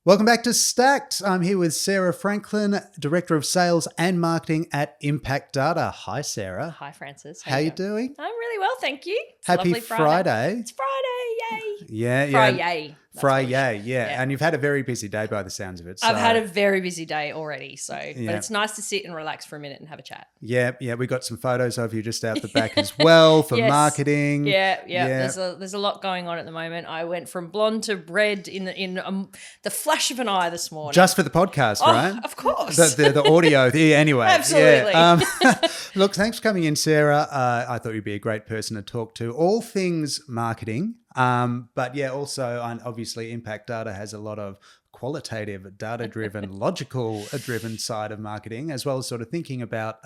Welcome back to Stacked. I'm here with Sarah Franklyn, Director of Sales and Marketing at Impact Data. Hi, Sarah. Hi, Francis. How you doing? I'm really well, thank you. It's a Happy lovely Friday. It's Friday, yay. Yeah. Friday. Friday, yeah. And you've had a very busy day by the sounds of it. So. I've had a very busy day already, but it's nice to sit and relax for a minute and have a chat. Yeah. We got some photos of you just out the back as well for marketing. Yeah. There's a lot going on at the moment. I went from blonde to red in the flash of an eye this morning. Just for the podcast, right? Of course. The audio. Anyway. Absolutely. Yeah. Look, thanks for coming in, Sarah. I thought you'd be a great person to talk to. All things marketing. But yeah, also obviously Impact Data has a lot of qualitative, data-driven, logical-driven side of marketing, as well as sort of thinking about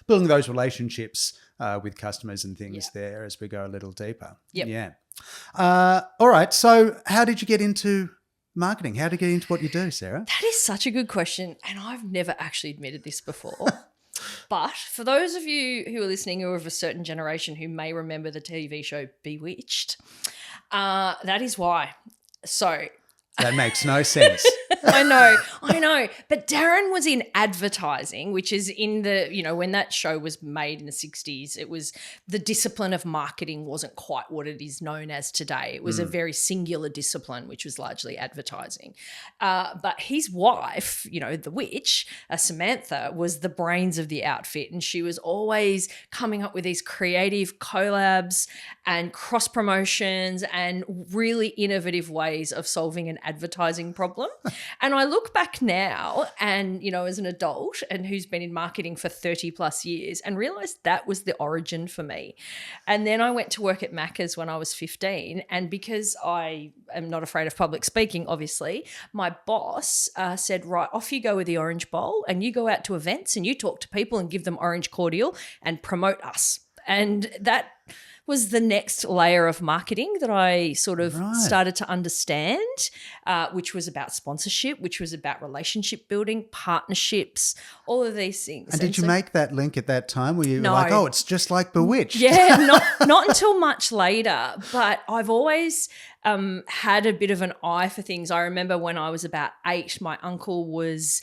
building those relationships with customers and things there as we go a little deeper. Yep. Yeah. All right. So how did you get into marketing? How did you get into what you do, Sarah? That is such a good question, and I've never actually admitted this before. But for those of you who are listening who are of a certain generation who may remember the TV show Bewitched, that is why. So that makes no sense. I know. But Darren was in advertising, which is in when that show was made in the 60s, it was the discipline of marketing wasn't quite what it is known as today. It was a very singular discipline, which was largely advertising. But his wife, the witch, Samantha, was the brains of the outfit. And she was always coming up with these creative collabs and cross promotions and really innovative ways of solving an advertising problem. And I look back now and, as an adult and who's been in marketing for 30 plus years and realized that was the origin for me. And then I went to work at Macca's when I was 15. And because I am not afraid of public speaking, obviously, my boss said, right, off you go with the orange bowl and you go out to events and you talk to people and give them orange cordial and promote us. And that was the next layer of marketing that I sort of started to understand, which was about sponsorship, which was about relationship building, partnerships, all of these things. And did you make that link at that time? Were you like, oh, it's just like Bewitched? Yeah, not until much later. But I've always had a bit of an eye for things. I remember when I was about 8, my uncle was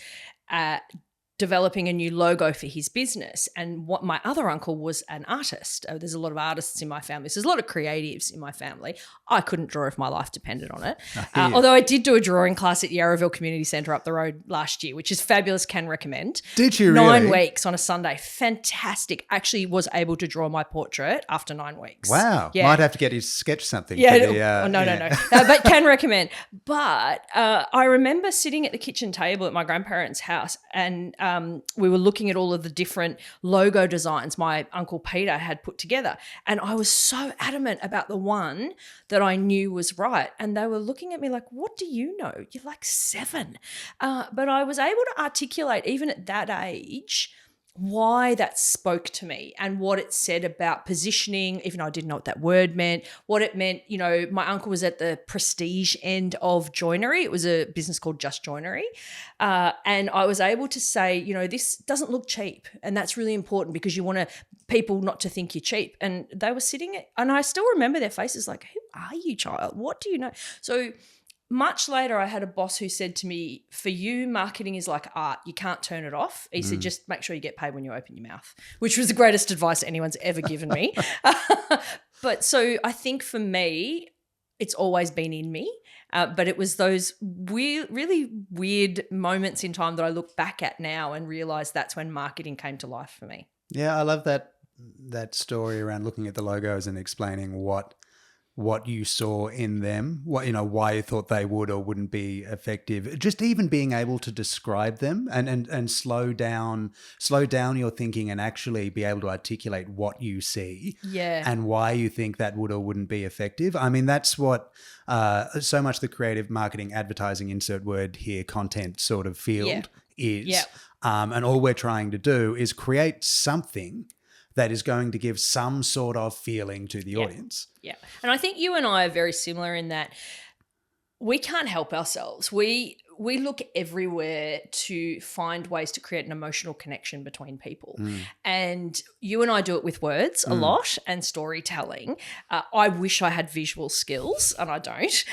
developing a new logo for his business. And what my other uncle was an artist. There's a lot of artists in my family. So there's a lot of creatives in my family. I couldn't draw if my life depended on it. Although I did do a drawing class at Yarraville Community Centre up the road last year, which is fabulous, can recommend. Did you 9 weeks on a Sunday. Fantastic. Actually was able to draw my portrait after 9 weeks. Wow. Yeah. Might have to get you to sketch something. Yeah. No. But can recommend. But I remember sitting at the kitchen table at my grandparents' house and we were looking at all of the different logo designs my Uncle Peter had put together. And I was so adamant about the one that I knew was right. And they were looking at me like, what do you know? You're like 7. But I was able to articulate, even at that age, why that spoke to me and what it said about positioning, even though I didn't know what that word meant, what it meant. My uncle was at the prestige end of joinery. It was a business called Just Joinery. And I was able to say, this doesn't look cheap. And that's really important because you want people not to think you're cheap. And they were sitting and I still remember their faces like, who are you, child? What do you know? So much later, I had a boss who said to me, for you, marketing is like art. You can't turn it off. He said, just make sure you get paid when you open your mouth, which was the greatest advice anyone's ever given me. But so I think for me, it's always been in me. But it was those really weird moments in time that I look back at now and realize that's when marketing came to life for me. Yeah, I love that story around looking at the logos and explaining what you saw in them, why you thought they would or wouldn't be effective. Just even being able to describe them and slow down your thinking and actually be able to articulate what you see and why you think that would or wouldn't be effective. I mean, that's what so much the creative marketing, advertising, insert word here, content sort of field is. Yeah. And all we're trying to do is create something that is going to give some sort of feeling to the audience. Yeah. And I think you and I are very similar in that we can't help ourselves. We look everywhere to find ways to create an emotional connection between people. And you and I do it with words a lot and storytelling. I wish I had visual skills and I don't,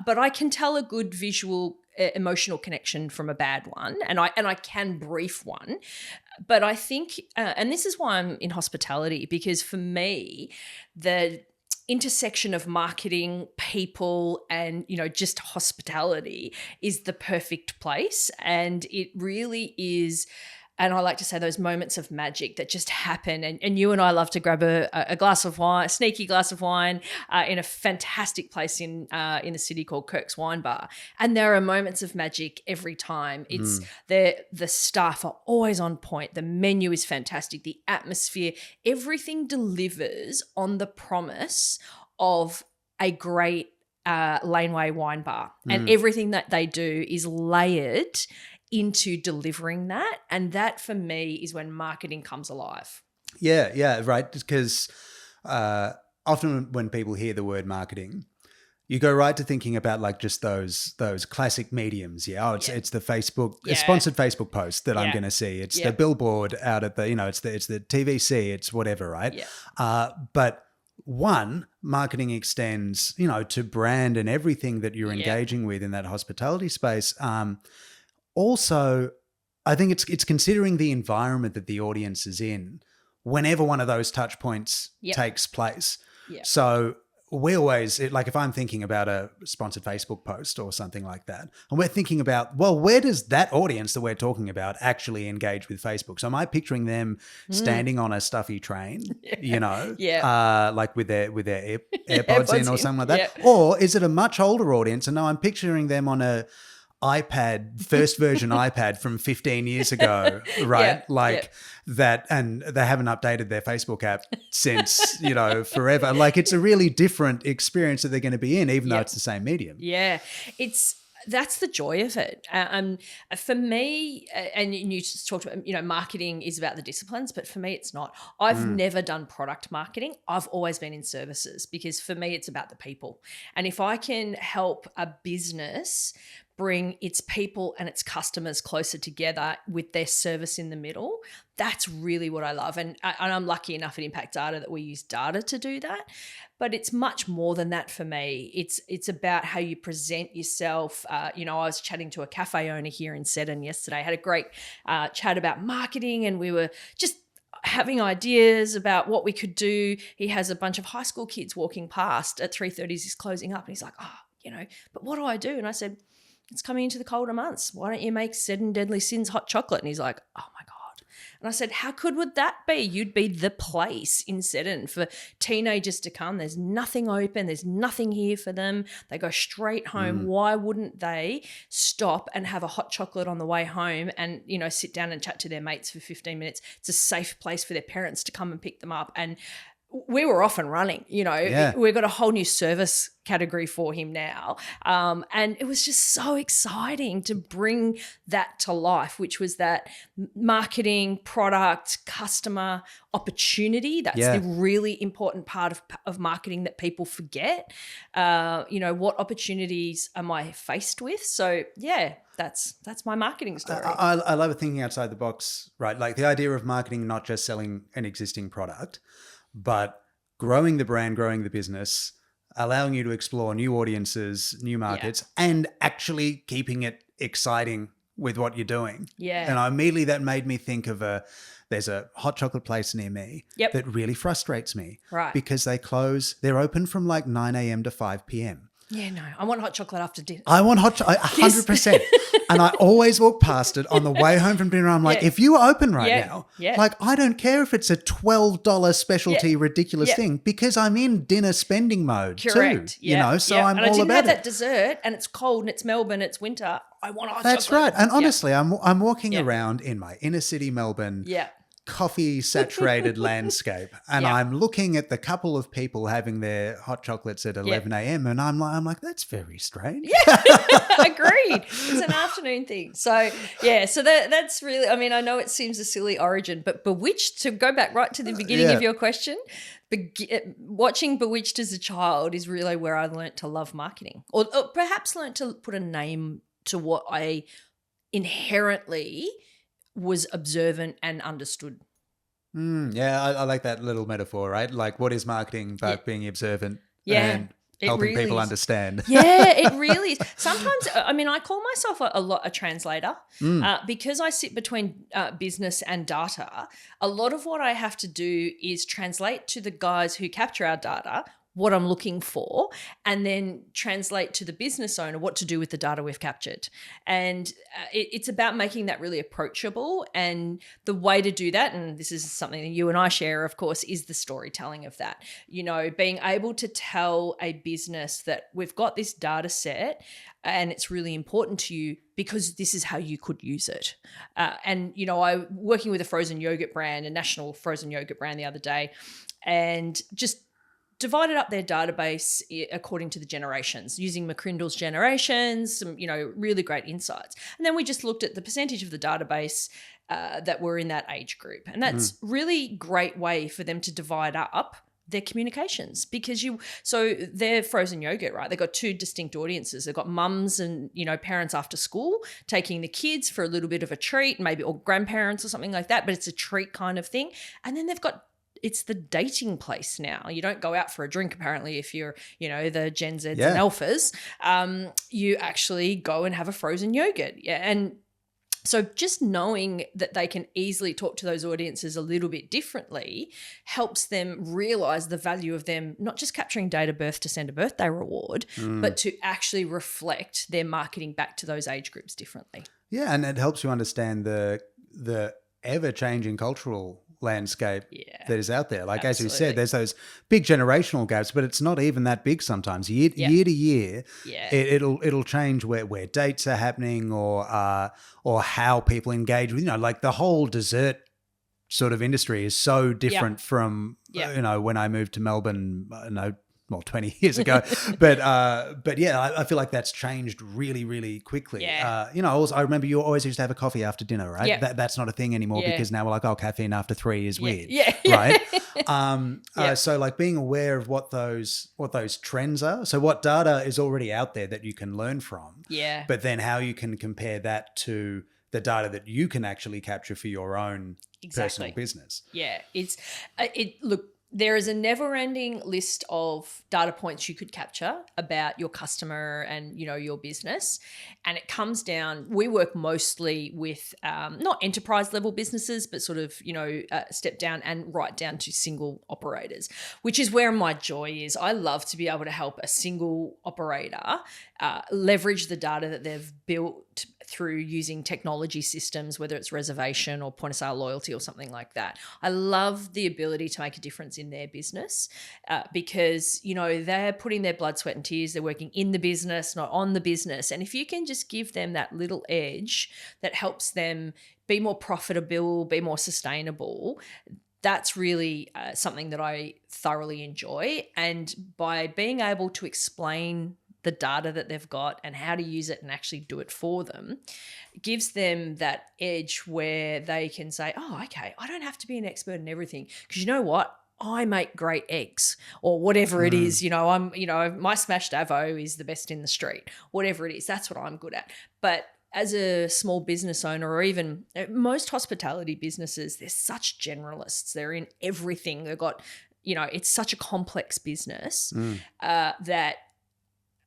but I can tell a good visual emotional connection from a bad one, and I can brief one. But I think, and this is why I'm in hospitality, because for me, the intersection of marketing, people, and just hospitality is the perfect place, and it really is. And I like to say those moments of magic that just happen. And you and I love to grab a glass of wine, a sneaky glass of wine, in a fantastic place in the city called Kirk's Wine Bar. And there are moments of magic every time. It's the staff are always on point. The menu is fantastic. The atmosphere, everything delivers on the promise of a great laneway wine bar. And everything that they do is layered into delivering that. And that for me is when marketing comes alive. Yeah, right. Because often when people hear the word marketing, you go right to thinking about like just those classic mediums. It's the Facebook, a sponsored Facebook post that I'm going to see. It's the billboard out at the, it's the TVC, it's whatever, right? Yeah. But one, marketing extends, to brand and everything that you're engaging with in that hospitality space. Also, I think it's considering the environment that the audience is in whenever one of those touch points takes place. Yep. So we always, like if I'm thinking about a sponsored Facebook post or something like that, and we're thinking about, well, where does that audience that we're talking about actually engage with Facebook? So am I picturing them standing on a stuffy train, like with their AirPods in or something like that? Yeah. Or is it a much older audience? And no, I'm picturing them on a iPad, first version iPad from 15 years ago, right? That, and they haven't updated their Facebook app since, forever. Like it's a really different experience that they're going to be in, even though it's the same medium. Yeah, that's the joy of it. For me, and you just talked about, marketing is about the disciplines, but for me, it's not. I've never done product marketing. I've always been in services because for me, it's about the people. And if I can help a business bring its people and its customers closer together with their service in the middle, that's really what I love. And I'm lucky enough at Impact Data that we use data to do that. But it's much more than that for me. It's about how you present yourself. I was chatting to a cafe owner here in Seddon yesterday. I had a great chat about marketing, and we were just having ideas about what we could do. He has a bunch of high school kids walking past at 3:30 as he's closing up, and he's like, but what do I do? And I said, it's coming into the colder months. Why don't you make Seddon Deadly Sins hot chocolate? And he's like, oh my God. And I said, how good would that be? You'd be the place in Seddon for teenagers to come. There's nothing open. There's nothing here for them. They go straight home. Why wouldn't they stop and have a hot chocolate on the way home and, sit down and chat to their mates for 15 minutes? It's a safe place for their parents to come and pick them up. And we were off and running, We've got a whole new service category for him now. And it was just so exciting to bring that to life, which was that marketing, product, customer opportunity. That's the really important part of marketing that people forget. What opportunities am I faced with? So, that's my marketing story. I love it, thinking outside the box, right? Like the idea of marketing, not just selling an existing product, but growing the brand, growing the business, allowing you to explore new audiences, new markets, and actually keeping it exciting with what you're doing. Yeah. And immediately that made me think of there's a hot chocolate place near me that really frustrates me. Right. Because they're open from like 9 a.m. to 5 p.m. Yeah, no, I want hot chocolate after dinner. I want hot chocolate, 100%. And I always walk past it on the way home from dinner. I'm like, if you were open right now, like I don't care if it's a $12 specialty ridiculous thing, because I'm in dinner spending mode too. So I'm all about it. And I didn't have that dessert, and it's cold and it's Melbourne, it's winter. I want hot chocolate. That's right. And honestly, I'm walking around in my inner city Melbourne. Coffee saturated landscape, and I'm looking at the couple of people having their hot chocolates at 11 a.m. and I'm like, that's very strange. Agreed. It's an afternoon thing. So that's really, I know it seems a silly origin, but Bewitched, to go back right to the beginning of your question, watching Bewitched as a child is really where I learnt to love marketing, or perhaps learnt to put a name to what I inherently was observant and understood. I like that little metaphor, right? Like, what is marketing but being observant and helping really people is. understand. Yeah, it really is. Sometimes, I mean, I call myself a translator because I sit between business and data. A lot of what I have to do is translate to the guys who capture our data what I'm looking for, and then translate to the business owner what to do with the data we've captured. And it's about making that really approachable. And the way to do that, and this is something that you and I share, of course, is the storytelling of that. You know, being able to tell a business that we've got this data set and it's really important to you because this is how you could use it. And, you know, I working with a frozen yogurt brand, a national frozen yogurt brand the other day, and just divided up their database according to the generations, using McCrindle's generations, some, you know, really great insights. And then we just looked at the percentage of the database that were in that age group. And that's really great way for them to divide up their communications, because so they're frozen yogurt, right? They've got two distinct audiences. They've got mums and, you know, parents after school taking the kids for a little bit of a treat, maybe, or grandparents or something like that, but it's a treat kind of thing. And then they've got, it's the dating place now. You don't go out for a drink, apparently, if you're, you know, the Gen Zs and Alphas. You actually go and have a frozen yogurt. Yeah. And so just knowing that they can easily talk to those audiences a little bit differently helps them realize the value of them not just capturing date of birth to send a birthday reward, but to actually reflect their marketing back to those age groups differently. Yeah, and it helps you understand the ever-changing cultural landscape that is out there. Like, as you said, there's those big generational gaps, but it's not even that big sometimes. Year to year, it'll change where dates are happening or how people engage with, you know, like the whole dessert sort of industry is so different from, you know, when I moved to Melbourne, 20 years ago. but yeah, I feel like that's changed really, really quickly. Yeah. You know, also, I remember you always used to have a coffee after dinner, right? Yeah. That's not a thing anymore because now we're like, oh, caffeine after 3 is weird. Yeah. Right? So like being aware of what those trends are. So what data is already out there that you can learn from. Yeah. But then how you can compare that to the data that you can actually capture for your own personal business. Yeah. Look, there is a never-ending list of data points you could capture about your customer and, you know, your business. And it comes down, we work mostly with not enterprise level businesses, but sort of, you know, step down and right down to single operators, which is where my joy is. I love to be able to help a single operator leverage the data that they've built through using technology systems, whether it's reservation or point of sale loyalty or something like that. I love the ability to make a difference in their business because, you know, they're putting their blood, sweat and tears. They're working in the business, not on the business. And if you can just give them that little edge that helps them be more profitable, be more sustainable, that's really something that I thoroughly enjoy. And by being able to explain the data that they've got and how to use it and actually do it for them, it gives them that edge where they can say, oh, okay, I don't have to be an expert in everything, because you know what? I make great eggs, or whatever it is, you know, my smashed avo is the best in the street, whatever it is, that's what I'm good at. But as a small business owner, or even most hospitality businesses, they're such generalists. They're in everything. They've got, you know, it's such a complex business that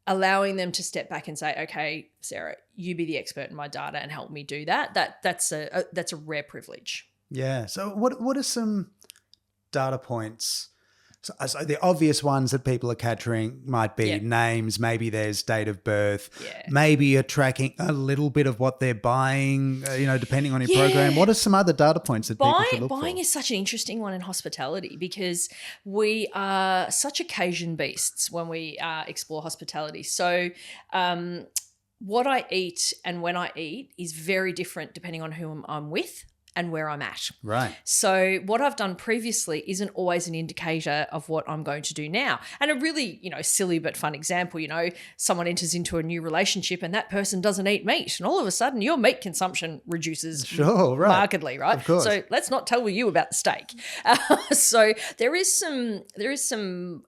allowing them to step back and say, okay, Sarah, you be the expert in my data and help me do that. That's a rare privilege. Yeah. So what are some data points? So the obvious ones that people are capturing might be names, maybe there's date of birth, maybe you're tracking a little bit of what they're buying, you know, depending on your program. What are some other data points that people should look for? Buying is such an interesting one in hospitality because we are such occasion beasts when we explore hospitality. So what I eat and when I eat is very different depending on who I'm with and where I'm at. Right. So what I've done previously isn't always an indicator of what I'm going to do now. And a really, you know, silly but fun example, you know, someone enters into a new relationship and that person doesn't eat meat, and all of a sudden your meat consumption reduces markedly, right? Of course. So let's not tell you about the steak. So there is some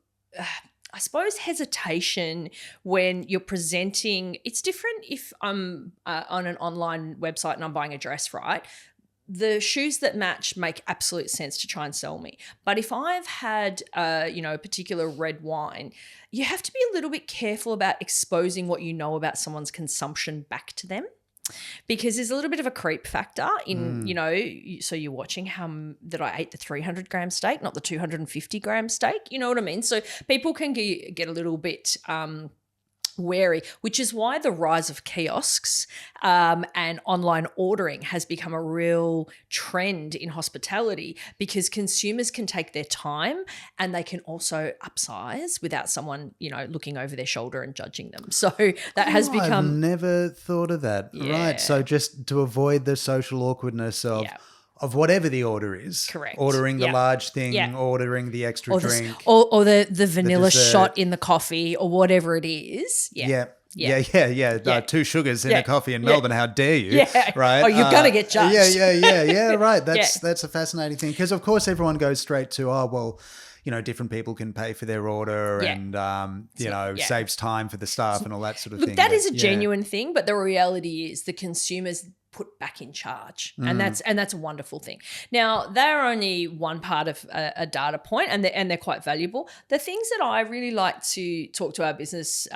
I suppose hesitation when you're presenting. It's different if I'm on an online website and I'm buying a dress, right? the shoes that match make absolute sense to try and sell me. But if I've had, a particular red wine, you have to be a little bit careful about exposing what you know about someone's consumption back to them. Because there's a little bit of a creep factor in, so you're watching that I ate the 300 gram steak, not the 250 gram steak. You know what I mean? So people can get a little bit wary, which is why the rise of kiosks and online ordering has become a real trend in hospitality, because consumers can take their time and they can also upsize without someone, looking over their shoulder and judging them. So that has become... I've never thought of that. Yeah. Right. So just to avoid the social awkwardness of whatever the order is. Correct. Ordering the Yeah. large thing, Yeah. ordering the extra drink. Or the vanilla dessert. shot in the coffee or whatever it is. Yeah. Yeah. 2 sugars in a coffee in Melbourne. How dare you? Yeah. Right. Oh, you're going to get judged. Yeah. Right. That's a fascinating thing, because of course everyone goes straight to, different people can pay for their order and, saves time for the staff and all that sort of thing. Look, that is a genuine thing, but the reality is the consumers put back in charge, and that's a wonderful thing. Now, they're only one part of a data point, and they're quite valuable. The things that I really like to talk to our business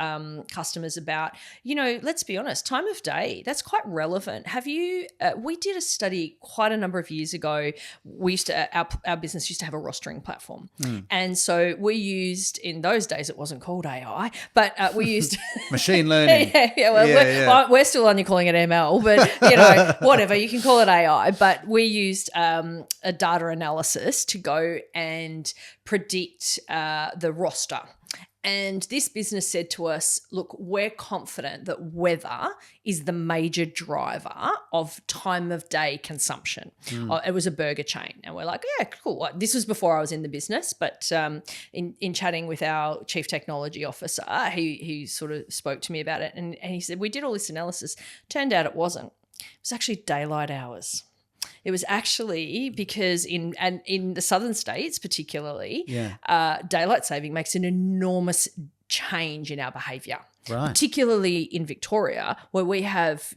customers about, let's be honest, time of day, that's quite relevant. Have you? We did a study quite a number of years ago. We used to our business used to have a rostering platform, and so we used, in those days it wasn't called AI, but we used machine learning. We're still only calling it ML, but whatever, you can call it AI, but we used a data analysis to go and predict the roster. And this business said to us, look, we're confident that weather is the major driver of time of day consumption. It was a burger chain. And we're like, yeah, cool. This was before I was in the business, but in chatting with our chief technology officer, he sort of spoke to me about it. And he said, we did all this analysis. Turned out it wasn't. It was actually daylight hours. It was actually because in the southern states particularly, daylight saving makes an enormous change in our behaviour. Right. Particularly in Victoria, where we have,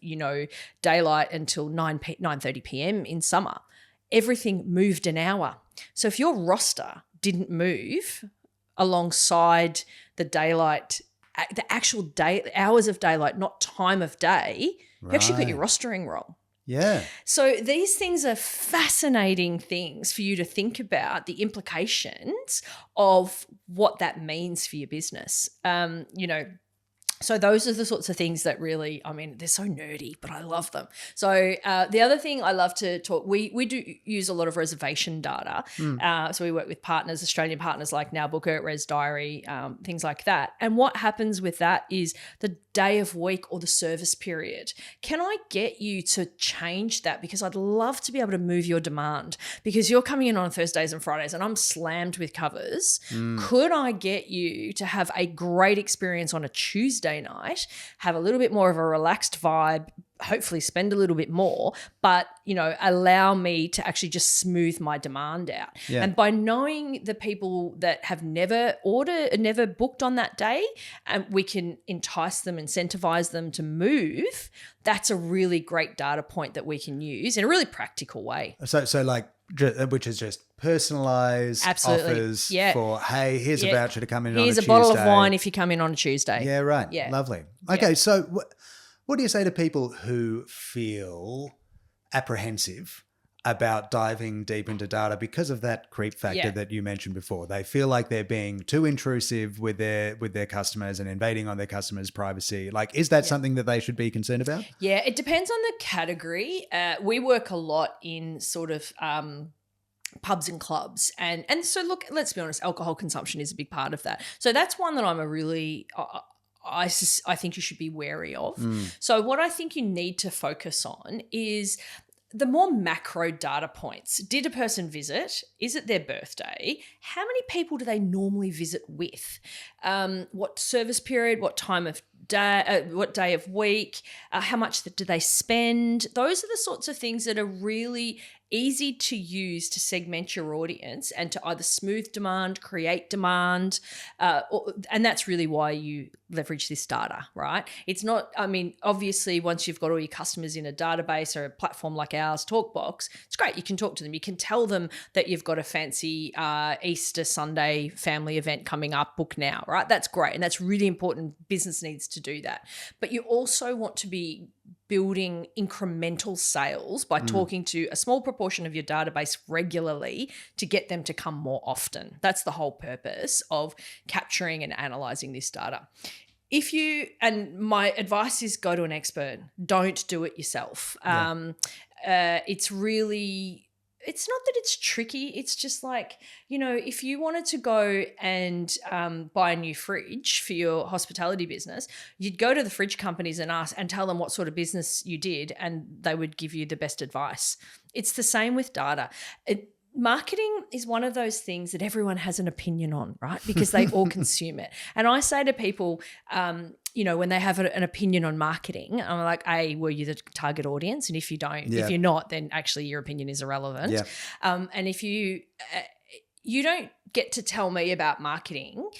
daylight until 9:30 p.m. in summer. Everything moved an hour. So if your roster didn't move alongside the daylight, the actual day hours of daylight, not time of day, you actually got your rostering wrong. Yeah. So these things are fascinating things for you to think about, the implications of what that means for your business. So those are the sorts of things that really, they're so nerdy, but I love them. So the other thing I love to talk, we do use a lot of reservation data. So we work with partners, Australian partners like Now Booker, Res Diary, things like that. And what happens with that is the day of week or the service period. Can I get you to change that? Because I'd love to be able to move your demand, because you're coming in on Thursdays and Fridays and I'm slammed with covers. Could I get you to have a great experience on a Tuesday night, have a little bit more of a relaxed vibe, hopefully spend a little bit more, but, allow me to actually just smooth my demand out. Yeah. And by knowing the people that have never booked on that day, and we can entice them, incentivize them to move, that's a really great data point that we can use in a really practical way. So like, which is just personalized offers for, hey, here's a voucher to come in on a Tuesday. Here's a bottle of wine if you come in on a Tuesday. Yeah, right. Yeah. Lovely. Okay, so what do you say to people who feel apprehensive about diving deep into data because of that creep factor that you mentioned before? They feel like they're being too intrusive with their customers and invading on their customers' privacy. Like, is that something that they should be concerned about? Yeah, it depends on the category. We work a lot in sort of pubs and clubs. And so, look, let's be honest, alcohol consumption is a big part of that. So that's one that I'm a really... I think you should be wary of. So what I think you need to focus on is the more macro data points. Did a person visit? Is it their birthday? How many people do they normally visit with? What service period? What time of day of week, how much do they spend. Those are the sorts of things that are really easy to use to segment your audience and to either smooth demand, create demand, and that's really why you leverage this data, right? It's not, I mean, obviously once you've got all your customers in a database or a platform like ours, TalkBox, it's great. You can talk to them. You can tell them that you've got a fancy Easter Sunday family event coming up, book now, right? That's great. And that's really important. Business needs to do that. But you also want to be building incremental sales by talking to a small proportion of your database regularly to get them to come more often. That's the whole purpose of capturing and analyzing this data. And my advice is go to an expert. Don't do it yourself. It's not that it's tricky. It's just like, if you wanted to go and buy a new fridge for your hospitality business, you'd go to the fridge companies and ask and tell them what sort of business you did, and they would give you the best advice. It's the same with data. Marketing is one of those things that everyone has an opinion on, right? Because they all consume it. And I say to people, when they have an opinion on marketing, I'm like, were you the target audience? And if you don't, if you're not, then actually your opinion is irrelevant. Yeah. And if you don't get to tell me about marketing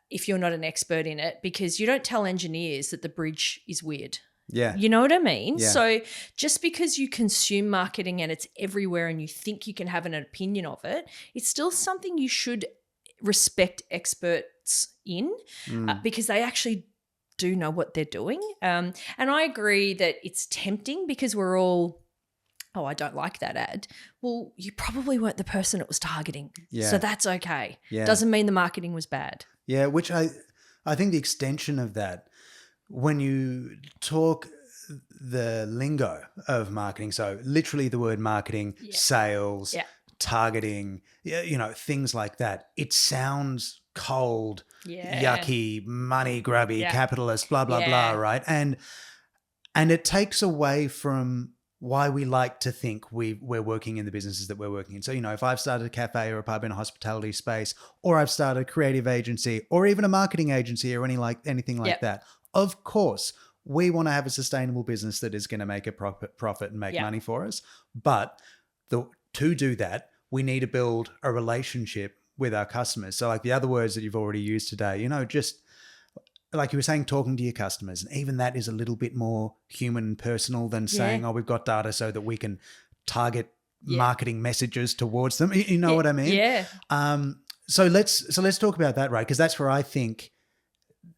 if you're not an expert in it, because you don't tell engineers that the bridge is weird. Yeah. You know what I mean? Yeah. So just because you consume marketing and it's everywhere and you think you can have an opinion of it, it's still something you should respect experts in because they actually do know what they're doing. And I agree that it's tempting because we're all, I don't like that ad. Well, you probably weren't the person it was targeting. Yeah. So that's okay. Yeah. Doesn't mean the marketing was bad. Yeah, which I think the extension of that, when you talk the lingo of marketing, so literally the word marketing, sales, targeting, things like that, it sounds cold, yucky, money grubby, capitalist, blah, blah, blah, right? And it takes away from why we like to think we're working in the businesses that we're working in. So, if I've started a cafe or a pub in a hospitality space, or I've started a creative agency or even a marketing agency or anything like that, of course, we want to have a sustainable business that is going to make a profit and make money for us. But to do that, we need to build a relationship with our customers. So like the other words that you've already used today, just like you were saying, talking to your customers. And even that is a little bit more human and personal than saying, we've got data so that we can target marketing messages towards them. You know what I mean? Yeah. So let's talk about that, right? Because that's where I think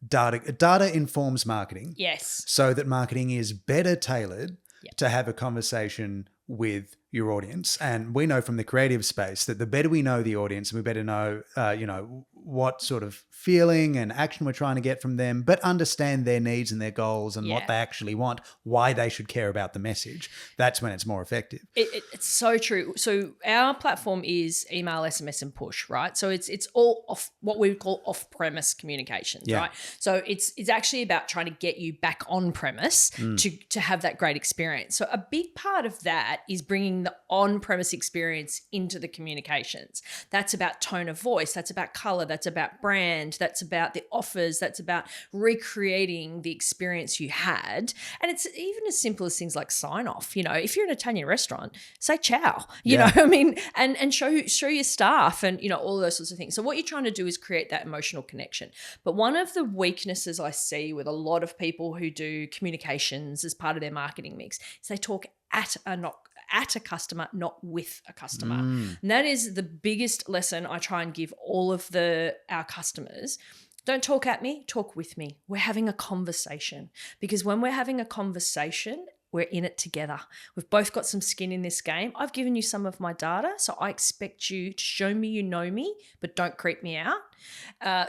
data informs marketing. Yes. So that marketing is better tailored to have a conversation with your audience. And we know from the creative space that the better we know the audience, and we better know, what sort of feeling and action we're trying to get from them, but understand their needs and their goals and what they actually want, why they should care about the message. That's when it's more effective. It's so true. So our platform is email, SMS, and push, right? So it's all off what we call off-premise communications, right? So it's actually about trying to get you back on premise to have that great experience. So a big part of that is bringing the on-premise experience into the communications. That's about tone of voice. That's about color. That's about brand. That's about the offers. That's about recreating the experience you had. And it's even as simple as things like sign off. If you're in an Italian restaurant, say ciao, you know what I mean? And show your staff and, all those sorts of things. So what you're trying to do is create that emotional connection. But one of the weaknesses I see with a lot of people who do communications as part of their marketing mix is they talk at a customer, not with a customer. And that is the biggest lesson I try and give all of our customers. Don't talk at me, talk with me. We're having a conversation, because when we're having a conversation, we're in it together. We've both got some skin in this game. I've given you some of my data, so I expect you to show me you know me, but don't creep me out.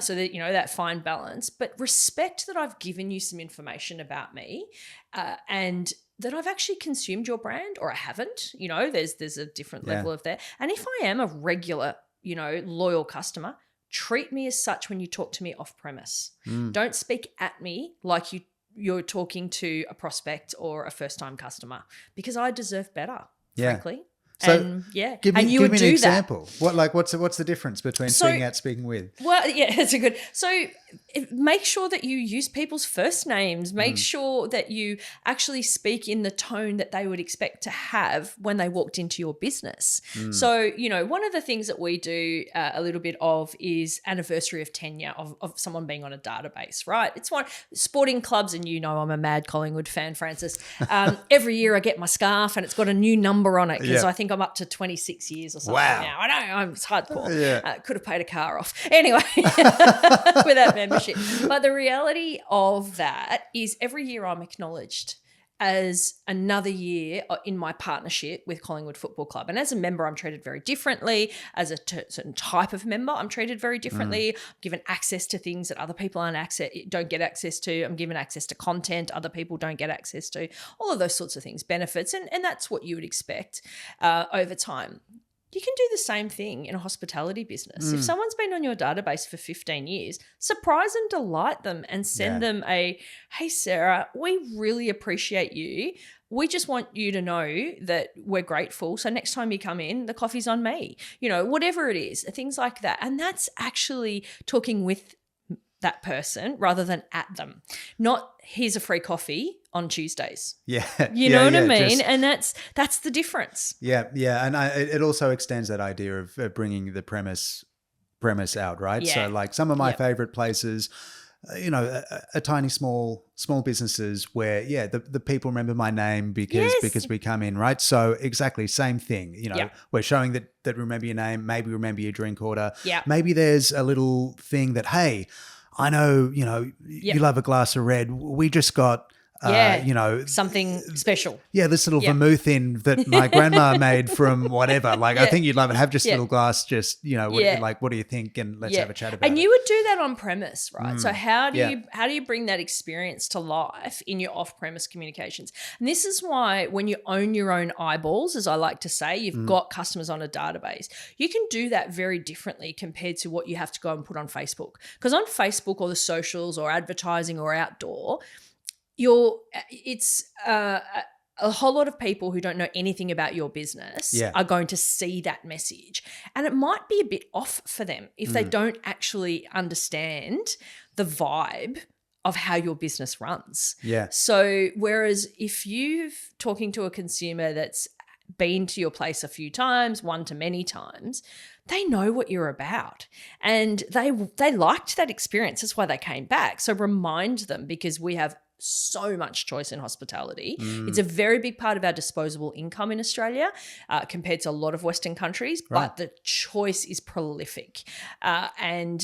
So that, that fine balance, but respect that I've given you some information about me and that I've actually consumed your brand, or I haven't. There's a different level of that. And if I am a regular, loyal customer, treat me as such when you talk to me off premise. Don't speak at me like you're talking to a prospect or a first-time customer, because I deserve better, frankly. So give me an example. What's the difference between speaking at, speaking with? Well, it's a good. So make sure that you use people's first names. Make sure that you actually speak in the tone that they would expect to have when they walked into your business. So, one of the things that we do a little bit of is anniversary of tenure of someone being on a database, right? It's one sporting clubs, and I'm a mad Collingwood fan, Francis. Every year I get my scarf and it's got a new number on it because I think I'm up to 26 years or something now. I know, it's hardcore. Could have paid a car off. Anyway, without membership. But the reality of that is every year I'm acknowledged as another year in my partnership with Collingwood Football Club. And as a member, I'm treated very differently. As a certain type of member, I'm treated very differently. I'm given access to things that other people don't get access to. I'm given access to content other people don't get access to. All of those sorts of things, benefits. And that's what you would expect over time. You can do the same thing in a hospitality business. If someone's been on your database for 15 years, surprise and delight them and send them hey, Sarah, we really appreciate you. We just want you to know that we're grateful. So next time you come in, the coffee's on me. Whatever it is, things like that. And that's actually talking with that person rather than at them. Not here's a free coffee on Tuesdays. Yeah. You know what I mean? And that's the difference. Yeah. Yeah. And it also extends that idea of bringing the premise out, right? Yeah. So like some of my favorite places, a tiny small businesses where the people remember my name because we come in, right? So exactly same thing. We're showing that remember your name, maybe remember your drink order. Yeah. Maybe there's a little thing that, hey, I know, you love a glass of red. We just got something special. Yeah, this little vermouth in that my grandma made from whatever. Like, I think you'd love it. Have just a little glass, just, what do you think? And let's have a chat about it. And you would do that on premise, right? So how do you bring that experience to life in your off-premise communications? And this is why when you own your own eyeballs, as I like to say, you've got customers on a database. You can do that very differently compared to what you have to go and put on Facebook. Because on Facebook or the socials or advertising or outdoor, it's a whole lot of people who don't know anything about your business are going to see that message. And it might be a bit off for them if they don't actually understand the vibe of how your business runs. Yeah. So whereas if you're talking to a consumer that's been to your place a few times, one to many times, they know what you're about and they liked that experience. That's why they came back. So remind them, because we have so much choice in hospitality. It's a very big part of our disposable income in Australia compared to a lot of Western countries, but the choice is prolific. And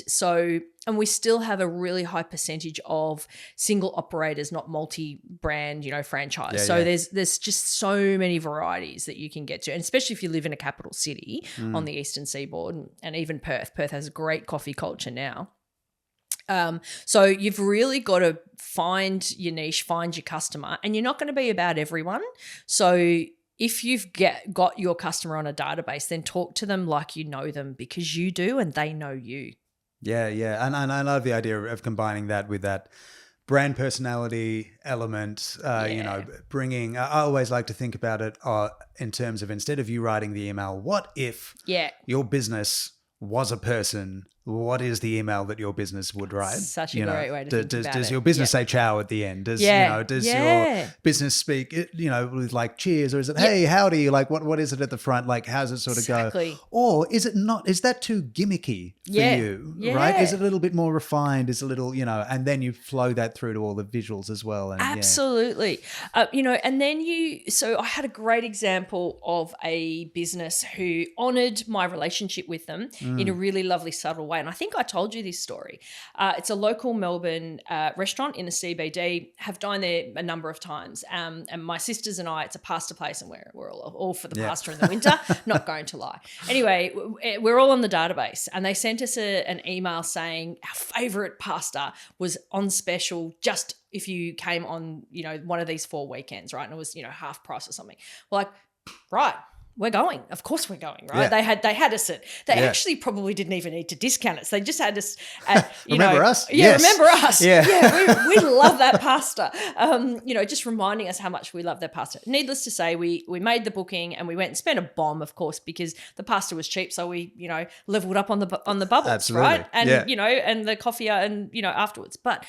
we still have a really high percentage of single operators, not multi-brand, franchise. So there's just so many varieties that you can get to, and especially if you live in a capital city on the eastern seaboard and even Perth. Perth has a great coffee culture now. So you've really got to find your niche, find your customer, and you're not going to be about everyone. So if you've got your customer on a database, then talk to them like you know them, because you do and they know you. Yeah, yeah. And I love the idea of combining that with that brand personality element, bringing, I always like to think about it in terms of, instead of you writing the email, what if your business was a person? What is the email that your business would write? Such a great way to think about it. Does your business say ciao at the end? Does your business speak, with like cheers, or is it, hey, howdy? Like what is it at the front? Like, how's it sort of go? Or is it not? Is that too gimmicky for you? Right? Is it a little bit more refined? Is a little, and then you flow that through to all the visuals as well. And, absolutely. And then so I had a great example of a business who honoured my relationship with them in a really lovely, subtle way. And I think I told you this story. It's a local Melbourne restaurant in the CBD. Have dined there a number of times. And my sisters and I, it's a pasta place, and we're all for the pasta in the winter, not going to lie. Anyway, we're all on the database, and they sent us an email saying our favourite pasta was on special just if you came on, one of these 4 weekends, right? And it was, half price or something. We're like, right. we're going. Of course we're going, right? Yeah. They had us at, they Yeah. actually probably didn't even need to discount us. They just had us at, Remember us? Yeah, Yes. remember us. Yeah. We love that pasta. Just reminding us how much we love their pasta. Needless to say, we made the booking and we went and spent a bomb, of course, because the pasta was cheap. So we, leveled up on the bubbles, Absolutely. right? And, Yeah. and the coffee and, afterwards. But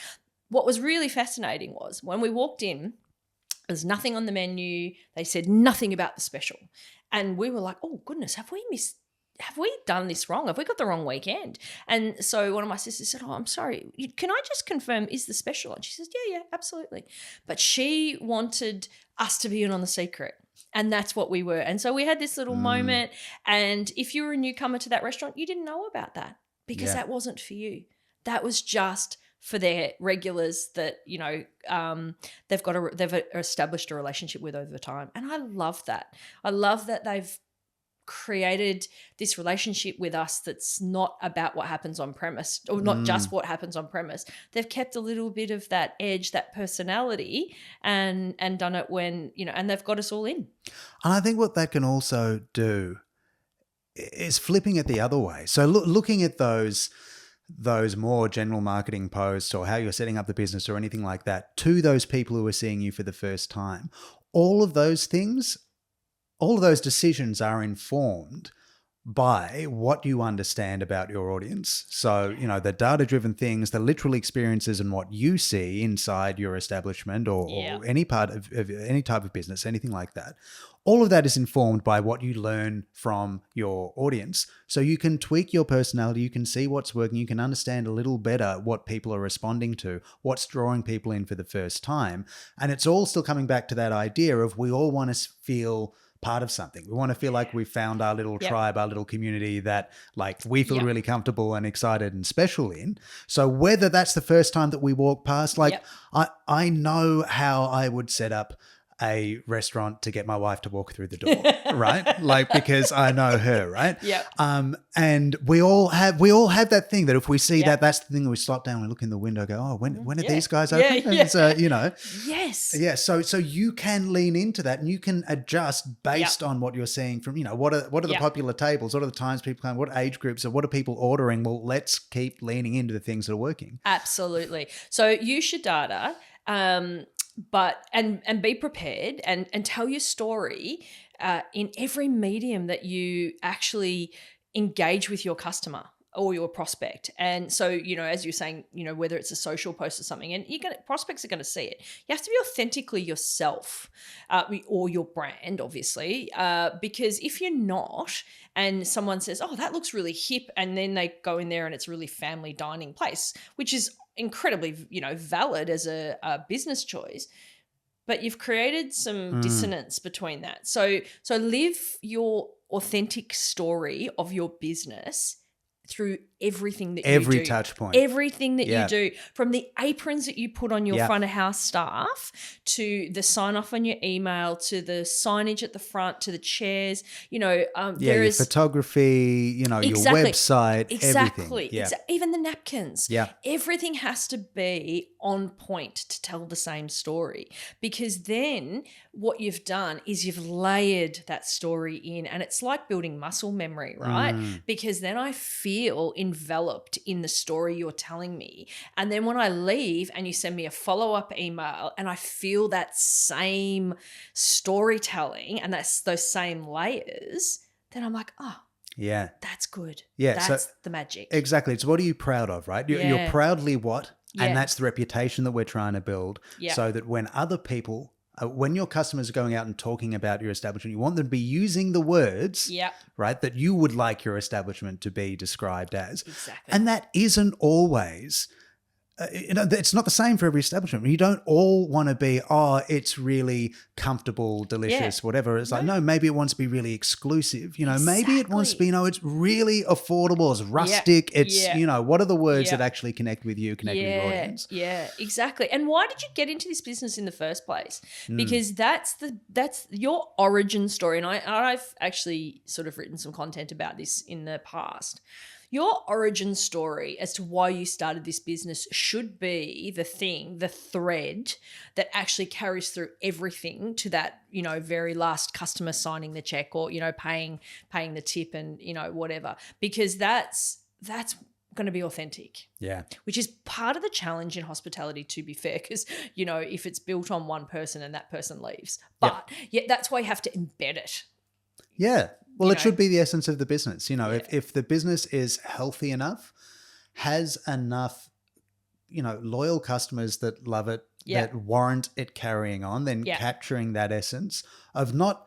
what was really fascinating was when we walked in, there's nothing on the menu. They said nothing about the special. And we were like, oh, goodness, have we done this wrong? Have we got the wrong weekend? And so one of my sisters said, oh, I'm sorry. Can I just confirm, is the special on? She says, yeah, absolutely. But she wanted us to be in on the secret. And that's what we were. And so we had this little moment. And if you were a newcomer to that restaurant, you didn't know about that because that wasn't for you. That was just for their regulars that, they've established a relationship with over time. And I love that. I love that they've created this relationship with us that's not about what happens on premise, or not just what happens on premise. They've kept a little bit of that edge, that personality, and done it when, and they've got us all in. And I think what that can also do is flipping it the other way. So looking at those more general marketing posts or how you're setting up the business or anything like that to those people who are seeing you for the first time, all of those decisions are informed by what you understand about your audience. So, the data-driven things, the literal experiences and what you see inside your establishment or any part of any type of business, anything like that. All of that is informed by what you learn from your audience. So you can tweak your personality, you can see what's working, you can understand a little better what people are responding to, what's drawing people in for the first time. And it's all still coming back to that idea of we all want to feel part of something. We want to feel like we've found our little tribe, our little community that we feel really comfortable and excited and special in. So whether that's the first time that we walk past, I know how I would set up a restaurant to get my wife to walk through the door, right? Because I know her, right? Yeah. And we all have that thing that if we see that's the thing that we stop down, we look in the window, go, oh, when are these guys open? Yeah. And, Yes. Yeah. So you can lean into that and you can adjust based on what you're seeing from, what are the popular tables? What are the times people come? What age groups? Or what are people ordering? Well, let's keep leaning into the things that are working. Absolutely. So use your data. But be prepared and tell your story in every medium that you actually engage with your customer or your prospect. And so, as you're saying, whether it's a social post or something, and prospects are going to see it. You have to be authentically yourself or your brand, obviously, because if you're not, and someone says, oh, that looks really hip, and then they go in there and it's a really family dining place, which is incredibly, valid as a business choice, but you've created some dissonance between that. So live your authentic story of your business through everything that you do. Every touch point. Everything that you do, from the aprons that you put on your front of house staff to the sign off on your email to the signage at the front to the chairs, there is photography, your website, everything. Yeah. Even the napkins. Yeah. Everything has to be on point to tell the same story, because then what you've done is you've layered that story in, and it's like building muscle memory, right? Because then I feel enveloped in the story you're telling me. And then when I leave and you send me a follow-up email and I feel that same storytelling and that's those same layers, then I'm like, oh, yeah, that's good. Yeah. That's the magic. Exactly. It's what are you proud of, right? You're proudly what? And that's the reputation that we're trying to build so that when other people, when your customers are going out and talking about your establishment, you want them to be using the words, right, that you would like your establishment to be described as. Exactly. And that isn't always, it's not the same for every establishment. You don't all want to be, oh, it's really comfortable, delicious, whatever. It's like, no, maybe it wants to be really exclusive. Maybe it wants to be, it's really affordable, it's rustic. It's, what are the words that actually connect with you, connect with your audience? Yeah, exactly. And why did you get into this business in the first place? Because that's your origin story. And I've actually sort of written some content about this in the past. Your origin story as to why you started this business should be the thing, the thread that actually carries through everything to that, very last customer signing the check or, paying the tip and, whatever, because that's going to be authentic. Yeah. Which is part of the challenge in hospitality, to be fair, because, if it's built on one person and that person leaves. But that's why you have to embed it. Yeah. Well, it should be the essence of the business. If the business is healthy enough, has enough, loyal customers that love it, that warrant it carrying on, then capturing that essence of not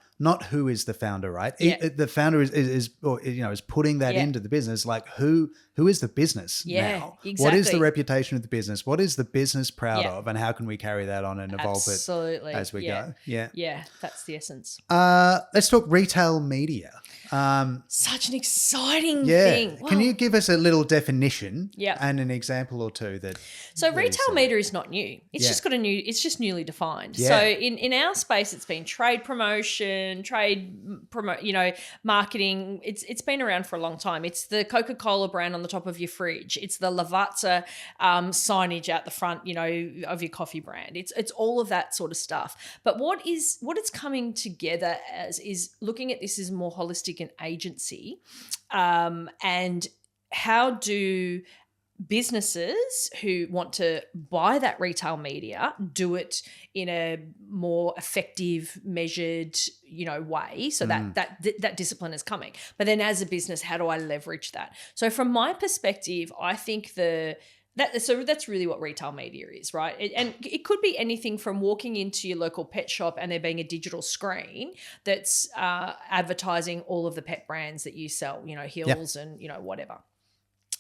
who is the founder, right? The founder is putting that into the business. Like who is the business now? Exactly. What is the reputation of the business? What is the business proud of? And how can we carry that on and evolve it as we go? Yeah. Yeah, that's the essence. Let's talk retail media. Such an exciting thing. Wow. Can you give us a little definition and an example or two So retail media is not new. It's just got it's just newly defined. So in our space, it's been trade promotion, marketing. It's been around for a long time. It's the Coca-Cola brand on the top of your fridge. It's the Lavazza signage out the front, of your coffee brand. It's all of that sort of stuff. But what it's coming together as is looking at this as more holistic and agency, and how do businesses who want to buy that retail media do it in a more effective, measured, way, so that discipline is coming. But then as a business, how do I leverage that? So from my perspective, I think so that's really what retail media is, right? And it could be anything from walking into your local pet shop and there being a digital screen that's advertising all of the pet brands that you sell, Hills and, whatever.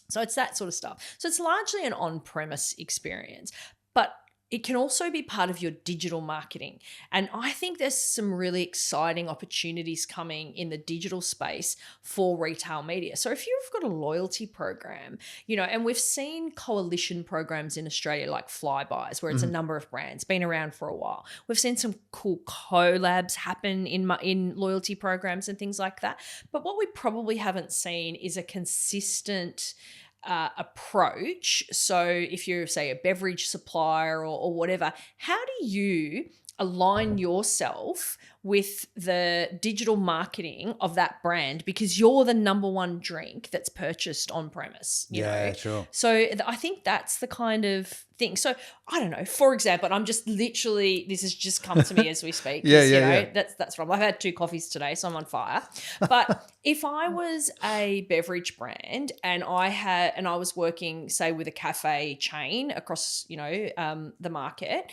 So it's that sort of stuff. So it's largely an on-premise experience, but it can also be part of your digital marketing. And I think there's some really exciting opportunities coming in the digital space for retail media. So if you've got a loyalty program, and we've seen coalition programs in Australia like Flybys, where it's a number of brands, been around for a while. We've seen some cool collabs happen in loyalty programs and things like that. But what we probably haven't seen is a consistent approach. So if you're, say, a beverage supplier or whatever, how do you align yourself with the digital marketing of that brand, because you're the number one drink that's purchased on premise, you know? Sure. So I think that's the kind of thing. So I don't know, for example, I'm just literally, this has just come to me as we speak. That's from, I've had 2 coffees today, so I'm on fire. But if I was a beverage brand and I was working, say, with a cafe chain across, the market,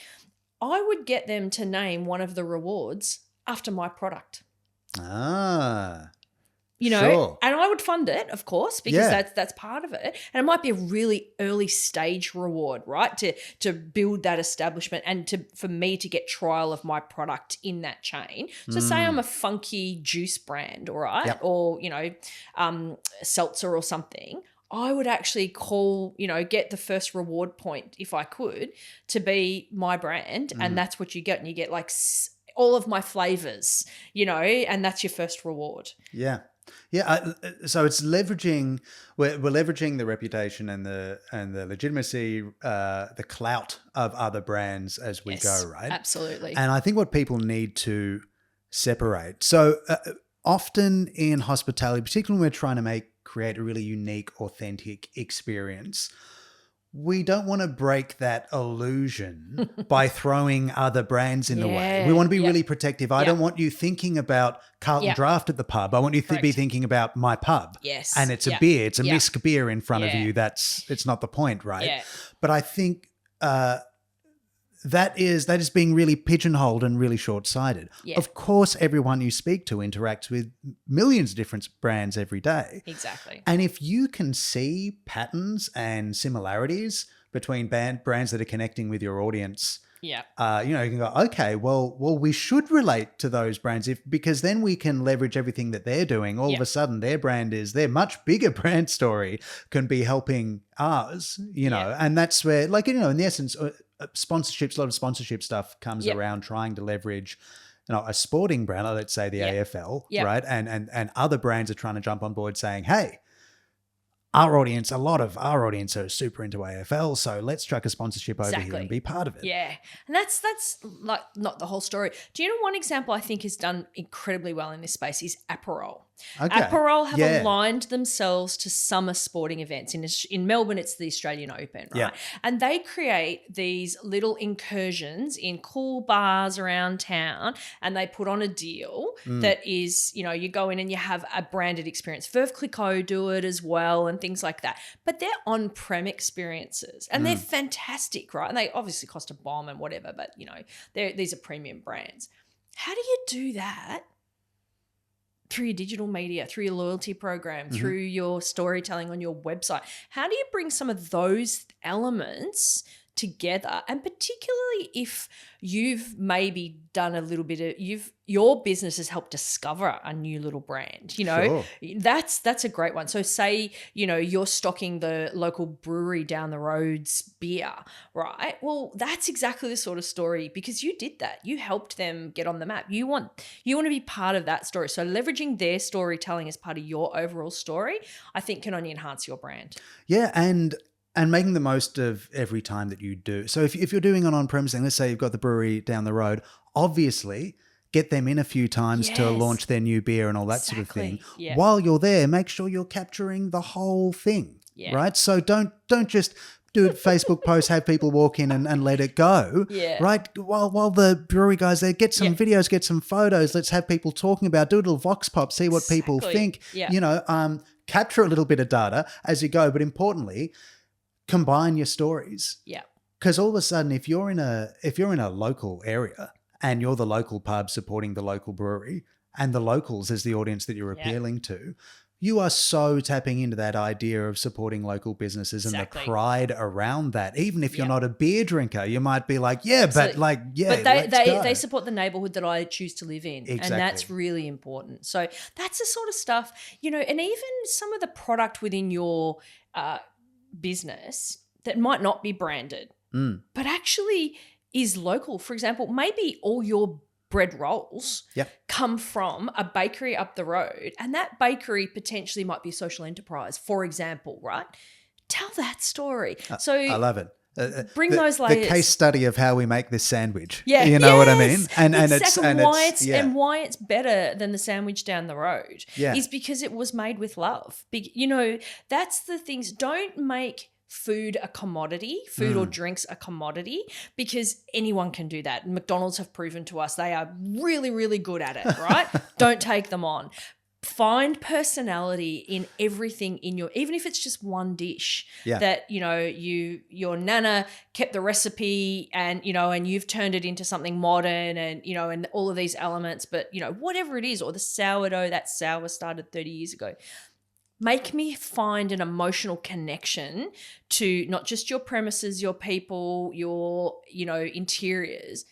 I would get them to name one of the rewards after my product. Sure. And I would fund it, of course, because that's part of it. And it might be a really early stage reward, right? To build that establishment and for me to get trial of my product in that chain. So say I'm a funky juice brand, all right? Yep. Or, seltzer or something. I would actually get the first reward point, if I could, to be my brand. And that's what you get. And you get like all of my flavors, and that's your first reward. Yeah. Yeah. So it's leveraging, we're leveraging the reputation and the legitimacy, the clout of other brands as we go, right? Absolutely. And I think what people need to separate. So often in hospitality, particularly when we're trying to create a really unique, authentic experience, we don't want to break that illusion by throwing other brands in the way. We want to be really protective. I don't want you thinking about Carlton Draft at the pub. I want you to be thinking about my pub. Yes. And it's a beer. It's a Misk beer in front of you. It's not the point, right? Yeah. But I think that is being really pigeonholed and really short-sighted. Yeah. Of course, everyone you speak to interacts with millions of different brands every day. Exactly. And if you can see patterns and similarities between brands that are connecting with your audience, you can go, okay, well, we should relate to those brands because then we can leverage everything that they're doing. All of a sudden, their much bigger brand story can be helping ours, and that's where, in the essence, sponsorships, a lot of sponsorship stuff comes around trying to leverage, a sporting brand, let's say the AFL, right? And other brands are trying to jump on board saying, hey, our audience, a lot of our audience are super into AFL, so let's chuck a sponsorship over here Exactly. and be part of it. Yeah. And that's like not the whole story. Do you know one example I think has done incredibly well in this space is Aperol. Okay. Aperol have aligned themselves to summer sporting events. In Melbourne, it's the Australian Open, right? Yeah. And they create these little incursions in cool bars around town, and they put on a deal that is, you know, you go in and you have a branded experience. Veuve Clicquot do it as well and things like that. But they're on-prem experiences, and they're fantastic, right? And they obviously cost a bomb and whatever, but, you know, these are premium brands. How do you do that? Through your digital media, through your loyalty program, through your storytelling on your website. How do you bring some of those elements together? And particularly if you've maybe done a little bit of your business has helped discover a new little brand, you know, that's a great one. So say, you know, you're stocking the local brewery down the road's beer, right? Well, that's exactly the sort of story, because you did that. You helped them get on the map. You want to be part of that story. So leveraging their storytelling as part of your overall story, I think can only enhance your brand. Yeah, and making the most of every time that you do. So if you're doing an on-premise thing, let's say you've got the brewery down the road, obviously get them in a few times to launch their new beer and all that sort of thing. Yeah. While you're there, make sure you're capturing the whole thing, right? So don't just do a Facebook post, have people walk in and let it go, right? While the brewery guys there, get some videos, get some photos. Let's have people talking about, do a little vox pop, see what people think, you know, capture a little bit of data as you go. But importantly, combine your stories. Yeah. Because all of a sudden, if you're in a local area and you're the local pub supporting the local brewery and the locals as the audience that you're appealing to, you are so tapping into that idea of supporting local businesses and the pride around that. Even if you're not a beer drinker, you might be like, but they support the neighborhood that I choose to live in. Exactly. And that's really important. So that's the sort of stuff, you know, and even some of the product within your business that might not be branded, but actually is local. For example, maybe all your bread rolls come from a bakery up the road, and that bakery potentially might be a social enterprise, for example, right? Tell that story. So I love it. Bring those layers. The case study of how we make this sandwich. Yeah, you know what I mean? And why it's better than the sandwich down the road is because it was made with love. You know, that's the things. Don't make food a commodity, food or drinks a commodity, because anyone can do that. McDonald's have proven to us they are really, really good at it, right? Don't take them on. Find personality in everything in your, even if it's just one dish that, you know, your nana kept the recipe and, you know, and you've turned it into something modern and, you know, and all of these elements, but, you know, whatever it is, or the sourdough, that sour started 30 years ago. Make me find an emotional connection to not just your premises, your people, your, you know, interiors.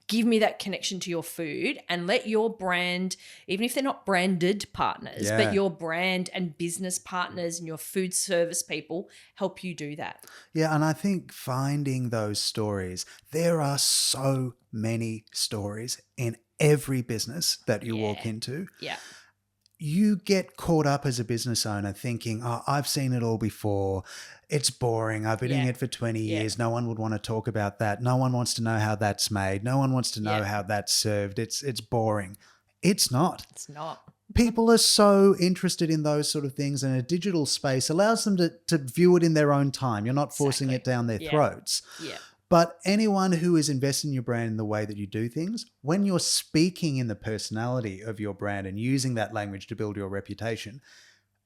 Give me that connection to your food and let your brand, even if they're not branded partners, but your brand and business partners and your food service people help you do that. Yeah, and I think finding those stories, there are so many stories in every business that you walk into. Yeah. You get caught up as a business owner thinking, oh, I've seen it all before. It's boring. I've been doing it for 20 years. No one would want to talk about that. No one wants to know how that's made. No one wants to know how that's served. It's boring. It's not. It's not. People are so interested in those sort of things, and a digital space allows them to view it in their own time. You're not forcing it down their throats. Yeah. But anyone who is invested in your brand in the way that you do things, when you're speaking in the personality of your brand and using that language to build your reputation,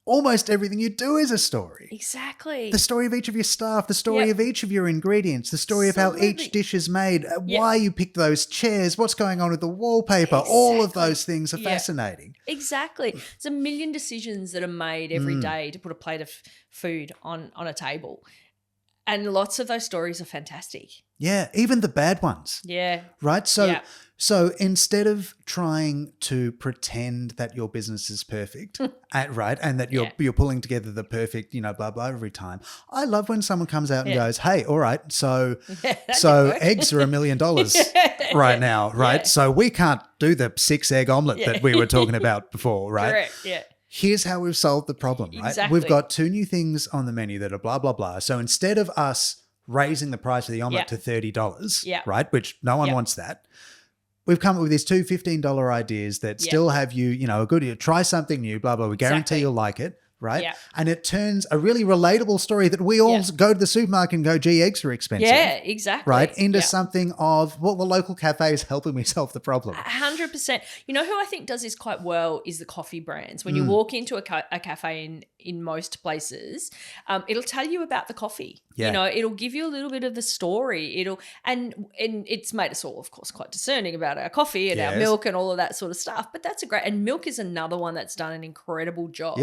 almost everything you do is a story. Exactly. The story of each of your staff, the story of each of your ingredients, the story of how each dish is made, why you picked those chairs, what's going on with the wallpaper. All of those things are fascinating. Exactly. There's a million decisions that are made every day to put a plate of food on a table. And lots of those stories are fantastic. Yeah, even the bad ones. Yeah. Right? So instead of trying to pretend that your business is perfect, right, and that you're pulling together the perfect, you know, blah, blah every time, I love when someone comes out and goes, hey, all right, so eggs are $1 million right now, right? Yeah. So we can't do the 6-egg omelette that we were talking about before, right? Correct, yeah. here's how we've solved the problem, right? Exactly. We've got 2 new things on the menu that are blah, blah, blah. So instead of us raising the price of the omelette to $30, right, which no one wants that, we've come up with these two $15 ideas that still have you, you know, a good, try something new, blah, blah. We guarantee you'll like it. Right. Yeah. And it turns a really relatable story that we all go to the supermarket and go, gee, eggs are expensive. Yeah, exactly. Right. Into something of, well, the local cafe is helping me solve the problem. 100%. You know who I think does this quite well is the coffee brands. When you walk into a cafe in most places, it'll tell you about the coffee. Yeah. You know, it'll give you a little bit of the story. And it's made us all, of course, quite discerning about our coffee and our milk and all of that sort of stuff. But that's and milk is another one that's done an incredible job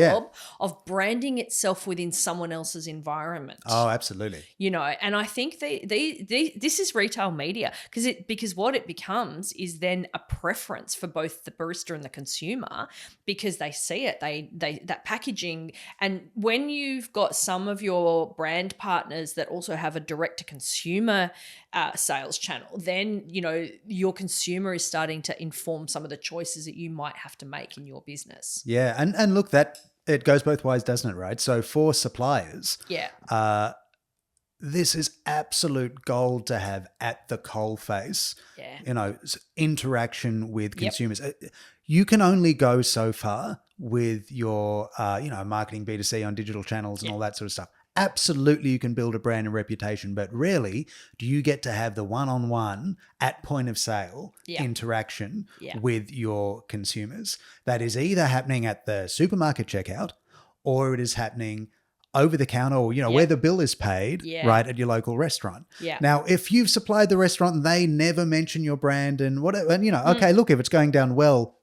of branding itself within someone else's environment. Oh, absolutely. You know, and I think this is retail media because what it becomes is then a preference for both the barista and the consumer because they see it, they that packaging. And when you've got some of your brand partners that also have a direct to consumer sales channel, then, you know, your consumer is starting to inform some of the choices that you might have to make in your business. Yeah. And look, that it goes both ways, doesn't it? Right. So for suppliers, this is absolute gold to have at the coalface, you know, interaction with consumers. You can only go so far with your, you know, marketing B2C on digital channels and all that sort of stuff. Absolutely, you can build a brand and reputation, but rarely do you get to have the one-on-one at point of sale interaction with your consumers. That is either happening at the supermarket checkout or it is happening over the counter or, you know, where the bill is paid, right, at your local restaurant. Now, if you've supplied the restaurant and they never mention your brand and whatever, and, you know, okay, look, if it's going down well,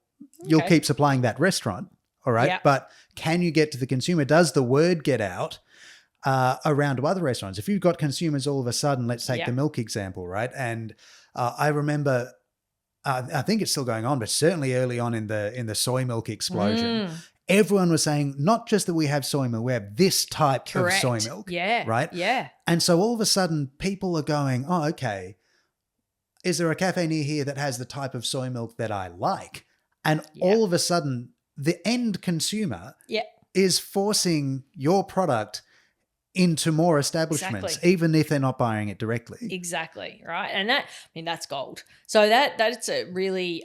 you'll keep supplying that restaurant, all right? But can you get to the consumer? Does the word get out around to other restaurants? If you've got consumers all of a sudden, let's take the milk example, right? And I remember, I think it's still going on, but certainly early on in the soy milk explosion, everyone was saying not just that we have soy milk, we have this type of soy milk, right? Yeah. And so all of a sudden people are going, oh, okay, is there a cafe near here that has the type of soy milk that I like? And all of a sudden the end consumer is forcing your product into more establishments, even if they're not buying it directly. Exactly, right? And that, I mean, that's gold. So that's a really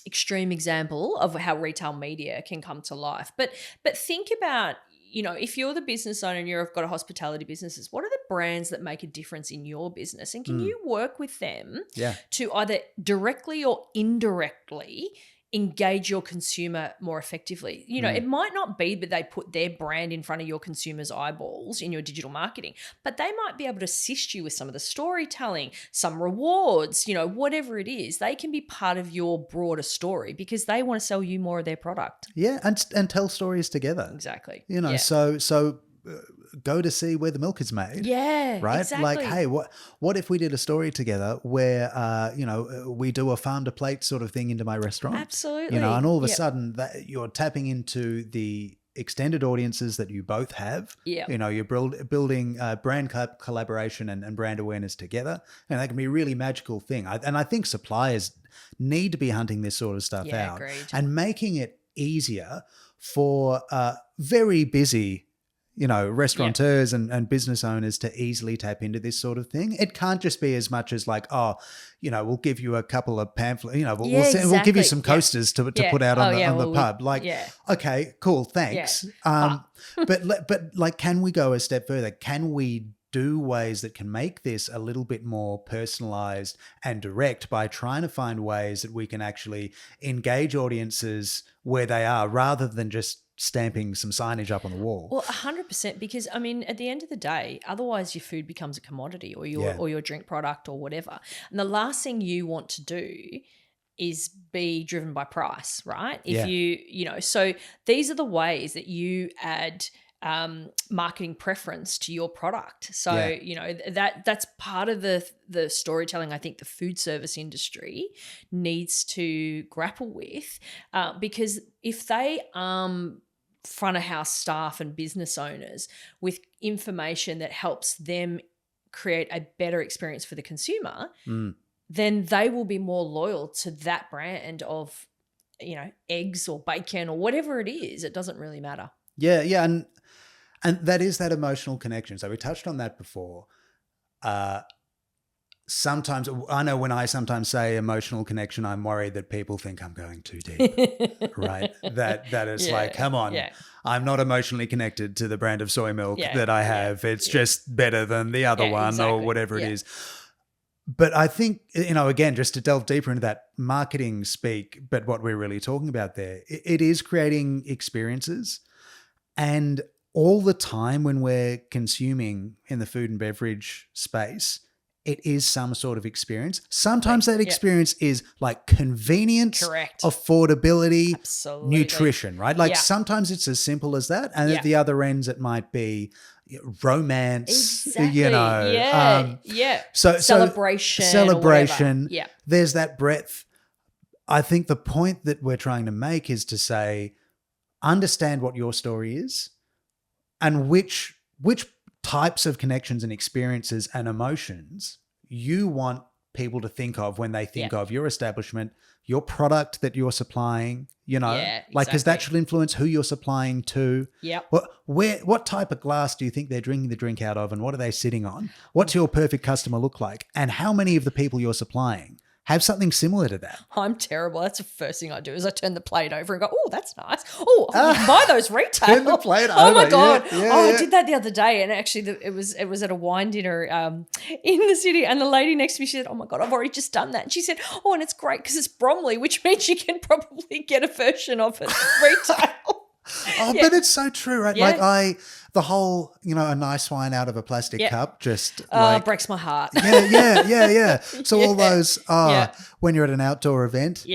extreme example of how retail media can come to life. But think about, you know, if you're the business owner and you've got a hospitality business, what are the brands that make a difference in your business? And can you work with them to either directly or indirectly engage your consumer more effectively? You know, it might not be that they put their brand in front of your consumer's eyeballs in your digital marketing, but they might be able to assist you with some of the storytelling, some rewards, you know, whatever it is. They can be part of your broader story because they want to sell you more of their product. Yeah, and tell stories together. Exactly. You know, so go to see where the milk is made. Yeah, right. Exactly. Like, hey, what if we did a story together where you know, we do a farm to plate sort of thing into my restaurant? Absolutely. You know, and all of a sudden that you're tapping into the extended audiences that you both have. Yeah. You know, you're building brand collaboration and brand awareness together, and that can be a really magical thing. And I think suppliers need to be hunting this sort of stuff out and making it easier for very busy, you know, restaurateurs and business owners to easily tap into this sort of thing. It can't just be as much as like, oh, you know, we'll give you a couple of pamphlets, you know, we'll give you some coasters to put out on the pub. Like, okay, cool, thanks. But like, can we go a step further? Can we do ways that can make this a little bit more personalized and direct by trying to find ways that we can actually engage audiences where they are rather than just stamping some signage up on the wall? Well, 100%, because I mean, at the end of the day, otherwise your food becomes a commodity or your drink product or whatever. And the last thing you want to do is be driven by price, right? If you know, so these are the ways that you add marketing preference to your product. So, you know, that's part of the storytelling I think the food service industry needs to grapple with, because if they front of house staff and business owners with information that helps them create a better experience for the consumer, then they will be more loyal to that brand of eggs or bacon or whatever it is. It doesn't really matter. Yeah, yeah, and that is that emotional connection. So we touched on that before. Sometimes I know when I sometimes say emotional connection, I'm worried that people think I'm going too deep, right? That it's like, come on, I'm not emotionally connected to the brand of soy milk that I have. It's just better than the other one or whatever it is. But I think, again, just to delve deeper into that marketing speak, but what we're really talking about there, it is creating experiences. And all the time when we're consuming in the food and beverage space, it is some sort of experience. Sometimes that experience is like convenience, affordability, nutrition, right? Like sometimes it's as simple as that. And at the other ends, it might be romance, So celebration. There's that breadth. I think the point that we're trying to make is to say, understand what your story is and which types of connections and experiences and emotions you want people to think of when they think of your establishment, your product that you're supplying, because that should influence who you're supplying to. Yeah. What type of glass do you think they're drinking the drink out of, and what are they sitting on? What's your perfect customer look like? And how many of the people you're supplying have something similar to that? I'm terrible. That's the first thing I do is I turn the plate over and go, oh, that's nice. Oh, buy those retail. Turn the plate over. Oh my God. I did that the other day, and actually it was at a wine dinner in the city, and the lady next to me, she said, oh my God, I've already just done that. And she said, oh, and it's great because it's Bromley, which means you can probably get a version of it retail. But it's so true, right? Yeah. The whole, a nice wine out of a plastic cup just breaks my heart. Yeah. So all those, when you're at an outdoor event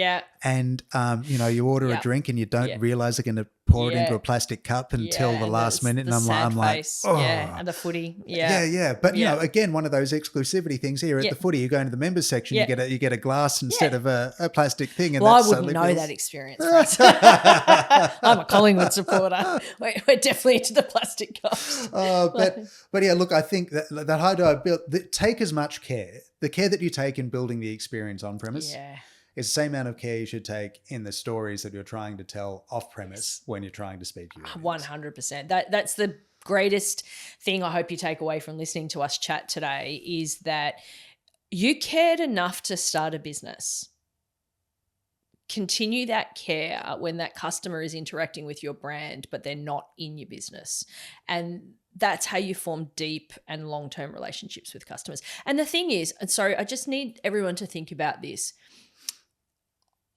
and, you order a drink and you don't realize they're going to pour it into a plastic cup until the last minute. And I'm like, oh. Yeah, and the footy. Yeah. But, again, one of those exclusivity things here at the footy, you go into the members section, you get a glass instead of a plastic thing. And I wouldn't know that experience. I'm a Collingwood supporter. We're definitely into the plastic cups. But yeah, look, I think that how do I build? Take as much care. The care that you take in building the experience on premise is the same amount of care you should take in the stories that you're trying to tell off premise when you're trying to speak to your audience. 100%. That's the greatest thing I hope you take away from listening to us chat today is that you cared enough to start a business. Continue that care when that customer is interacting with your brand, but they're not in your business. And that's how you form deep and long-term relationships with customers. And the thing is, and sorry, I just need everyone to think about this.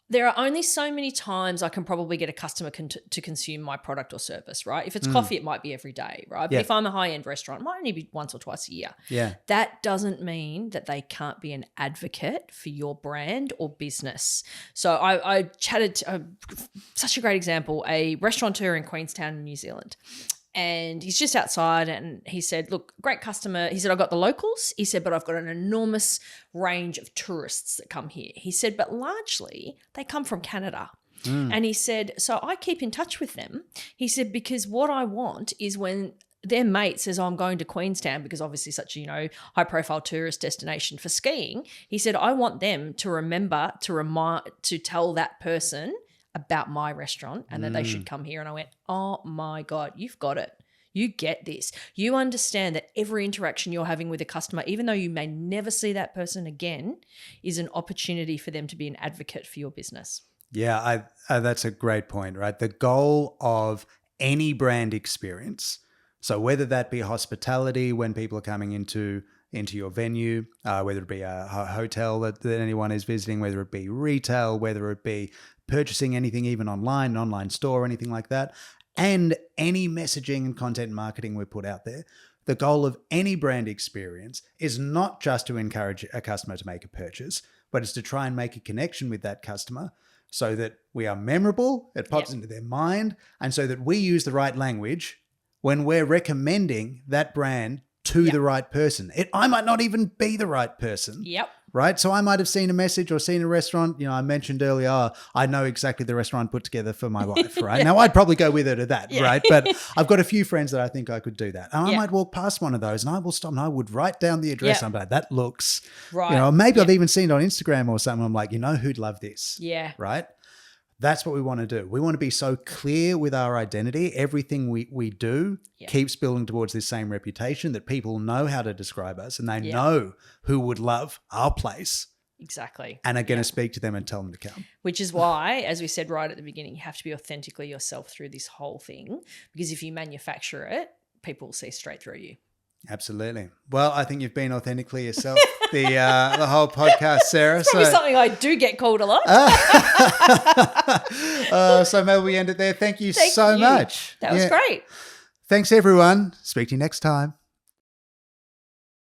There are only so many times I can probably get a customer to consume my product or service, right? If it's coffee, it might be every day, right? But if I'm a high-end restaurant, it might only be once or twice a year. Yeah. That doesn't mean that they can't be an advocate for your brand or business. So I chatted to, such a great example, a restaurateur in Queenstown in New Zealand. And he's just outside and he said, look, great customer. He said, I've got the locals. He said, but I've got an enormous range of tourists that come here. He said, but largely they come from Canada. And he said, so I keep in touch with them. He said, because what I want is when their mate says, I'm going to Queenstown because obviously such a, high profile tourist destination for skiing. He said, I want them to remember to tell that person about my restaurant and that they should come here. And I went, oh my God, you've got it. You get this. You understand that every interaction you're having with a customer, even though you may never see that person again, is an opportunity for them to be an advocate for your business. Yeah, that's a great point, right? The goal of any brand experience, so whether that be hospitality when people are coming into your venue, whether it be a hotel that anyone is visiting, whether it be retail, whether it be purchasing anything even online, an online store, anything like that, and any messaging and content marketing we put out there, the goal of any brand experience is not just to encourage a customer to make a purchase, but it's to try and make a connection with that customer so that we are memorable, it pops into their mind, and so that we use the right language when we're recommending that brand to the right person. I might not even be the right person. Yep. Right? So I might have seen a message or seen a restaurant. I mentioned earlier, I know exactly the restaurant put together for my wife, right? Now, I'd probably go with her to that, right? But I've got a few friends that I think I could do that. And I might walk past one of those and I will stop and I would write down the address. I'm like, that looks, right. Maybe I've even seen it on Instagram or something. I'm like, who'd love this? Yeah. Right? That's what we want to do. We want to be so clear with our identity. Everything we do keeps building towards this same reputation that people know how to describe us and they know who would love our place. Exactly. And are going to speak to them and tell them to come. Which is why, as we said right at the beginning, you have to be authentically yourself through this whole thing, because if you manufacture it, people will see straight through you. Absolutely. Well, I think you've been authentically yourself the whole podcast, Sarah. It's probably something I do get called a lot. So maybe we end it there. Thank you so much. That was great. Thanks, everyone. Speak to you next time.